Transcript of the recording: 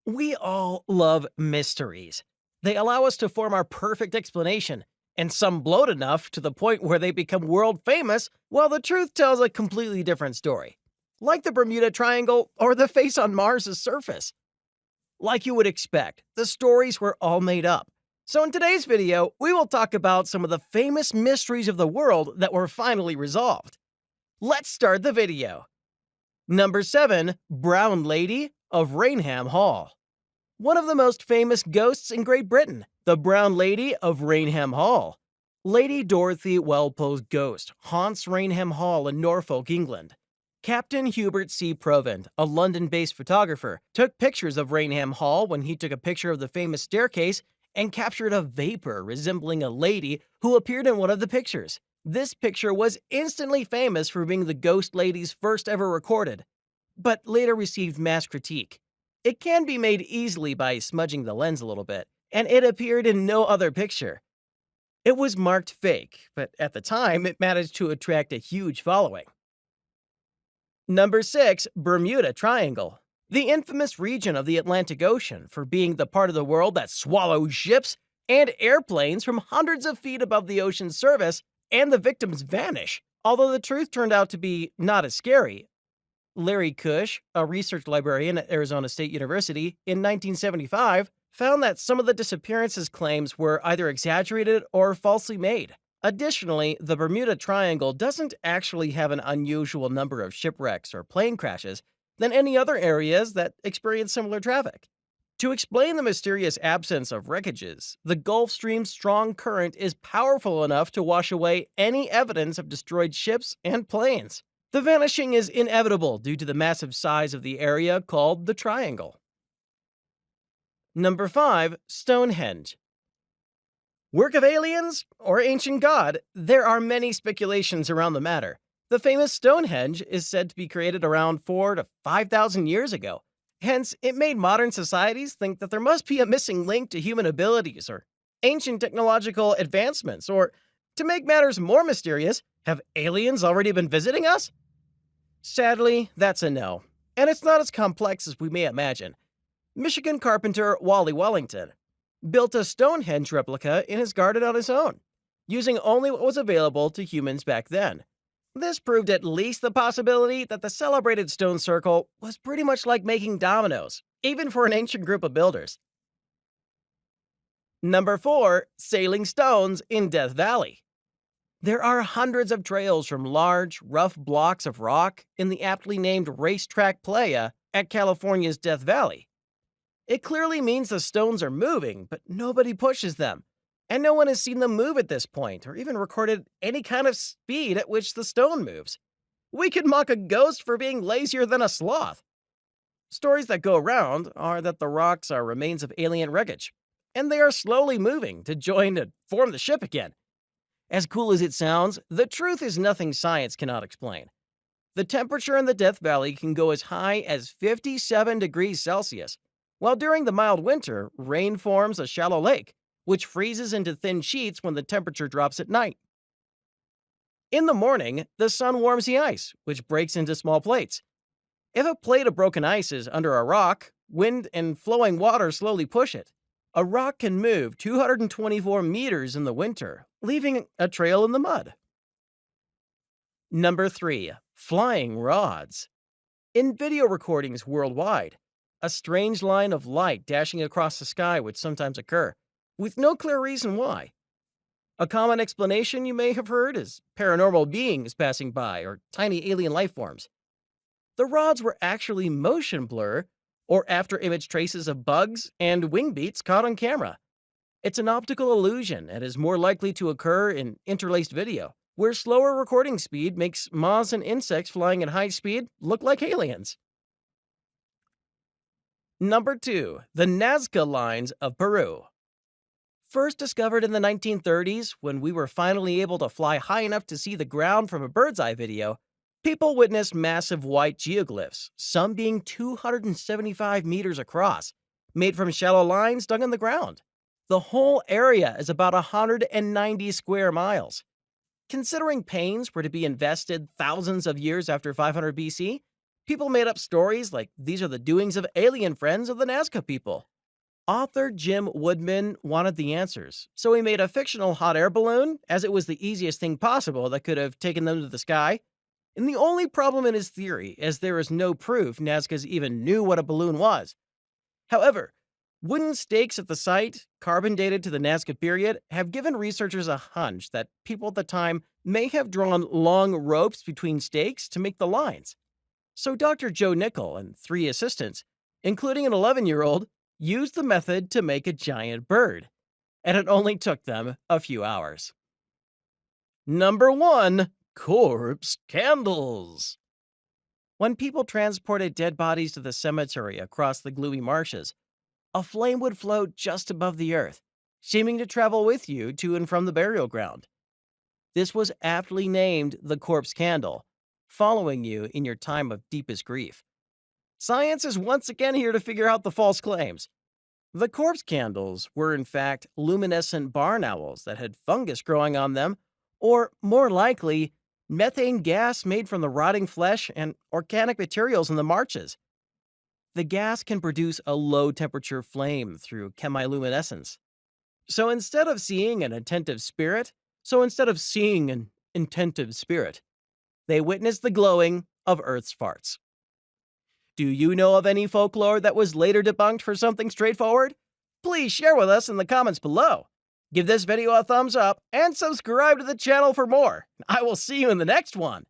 We all love mysteries. They allow us to form our perfect explanation, and some bloat enough to the point where they become world famous, while the truth tells a completely different story. Like the Bermuda Triangle or the face on Mars' surface. Like you would expect, the stories were all made up. So in today's video, we will talk about some of the famous mysteries of the world that were finally resolved. Let's start the video. Number 7. Brown Lady of Raynham Hall. One of the most famous ghosts in Great Britain, the Brown Lady of Raynham Hall. Lady Dorothy Walpole's ghost haunts Raynham Hall in Norfolk, England. Captain Hubert C. Provand, a London-based photographer, took pictures of Raynham Hall when he took a picture of the famous staircase and captured a vapor resembling a lady who appeared in one of the pictures. This picture was instantly famous for being the ghost lady's first ever recorded, but later received mass critique. It can be made easily by smudging the lens a little bit, and it appeared in no other picture. It was marked fake, but at the time it managed to attract a huge following. Number 6. Bermuda Triangle. The infamous region of the Atlantic Ocean for being the part of the world that swallows ships and airplanes from hundreds of feet above the ocean's surface, and the victims vanish. Although the truth turned out to be not as scary. Larry Cush, a research librarian at Arizona State University, in 1975, found that some of the disappearances claims were either exaggerated or falsely made. Additionally, the Bermuda Triangle doesn't actually have an unusual number of shipwrecks or plane crashes than any other areas that experience similar traffic. To explain the mysterious absence of wreckages, the Gulf Stream's strong current is powerful enough to wash away any evidence of destroyed ships and planes. The vanishing is inevitable due to the massive size of the area called the Triangle. Number 5. Stonehenge. Work of aliens or ancient god? There are many speculations around the matter. The famous Stonehenge is said to be created around 4 to 5,000 years ago. Hence, it made modern societies think that there must be a missing link to human abilities or ancient technological advancements, or, to make matters more mysterious, have aliens already been visiting us? Sadly, that's a no, and it's not as complex as we may imagine. Michigan carpenter Wally Wellington built a Stonehenge replica in his garden on his own, using only what was available to humans back then. This proved at least the possibility that the celebrated stone circle was pretty much like making dominoes, even for an ancient group of builders. Number 4. Sailing stones in Death Valley. There are hundreds of trails from large, rough blocks of rock in the aptly named Racetrack Playa at California's Death Valley. It clearly means the stones are moving, but nobody pushes them, and no one has seen them move at this point or even recorded any kind of speed at which the stone moves. We could mock a ghost for being lazier than a sloth. Stories that go around are that the rocks are remains of alien wreckage, and they are slowly moving to join and form the ship again. As cool as it sounds, the truth is nothing science cannot explain. The temperature in the Death Valley can go as high as 57 degrees Celsius, while during the mild winter, rain forms a shallow lake, which freezes into thin sheets when the temperature drops at night. In the morning, the sun warms the ice, which breaks into small plates. If a plate of broken ice is under a rock, wind and flowing water slowly push it. A rock can move 224 meters in the winter, leaving a trail in the mud. Number 3. Flying rods. In video recordings worldwide, a strange line of light dashing across the sky would sometimes occur, with no clear reason why. A common explanation you may have heard is paranormal beings passing by or tiny alien life forms. The rods were actually motion blur or after-image traces of bugs and wing beats caught on camera. It's an optical illusion and is more likely to occur in interlaced video, where slower recording speed makes moths and insects flying at high speed look like aliens. Number 2. The Nazca Lines of Peru. First discovered in the 1930s, when we were finally able to fly high enough to see the ground from a bird's eye video, people witnessed massive white geoglyphs, some being 275 meters across, made from shallow lines dug in the ground. The whole area is about 190 square miles. Considering pains were to be invested thousands of years after 500 BC, People made up stories like these are the doings of alien friends of the Nazca people. Author Jim Woodman wanted the answers, so he made a fictional hot air balloon, as it was the easiest thing possible that could have taken them to the sky. And the only problem in his theory is there is no proof Nazca's even knew what a balloon was. However, wooden stakes at the site, carbon dated to the Nazca period, have given researchers a hunch that people at the time may have drawn long ropes between stakes to make the lines. So Dr. Joe Nickel and 3 assistants, including an 11-year-old, used the method to make a giant bird. And it only took them a few hours. Number 1. Corpse candles. When people transported dead bodies to the cemetery across the gloomy marshes, a flame would float just above the earth, seeming to travel with you to and from the burial ground. This was aptly named the corpse candle, following you in your time of deepest grief. Science is once again here to figure out the false claims. The corpse candles were in fact luminescent barn owls that had fungus growing on them, or more likely, methane gas made from the rotting flesh and organic materials in the marshes. The gas can produce a low-temperature flame through chemiluminescence. So instead of seeing an attentive spirit, they witnessed the glowing of Earth's farts. Do you know of any folklore that was later debunked for something straightforward? Please share with us in the comments below. Give this video a thumbs up and subscribe to the channel for more. I will see you in the next one.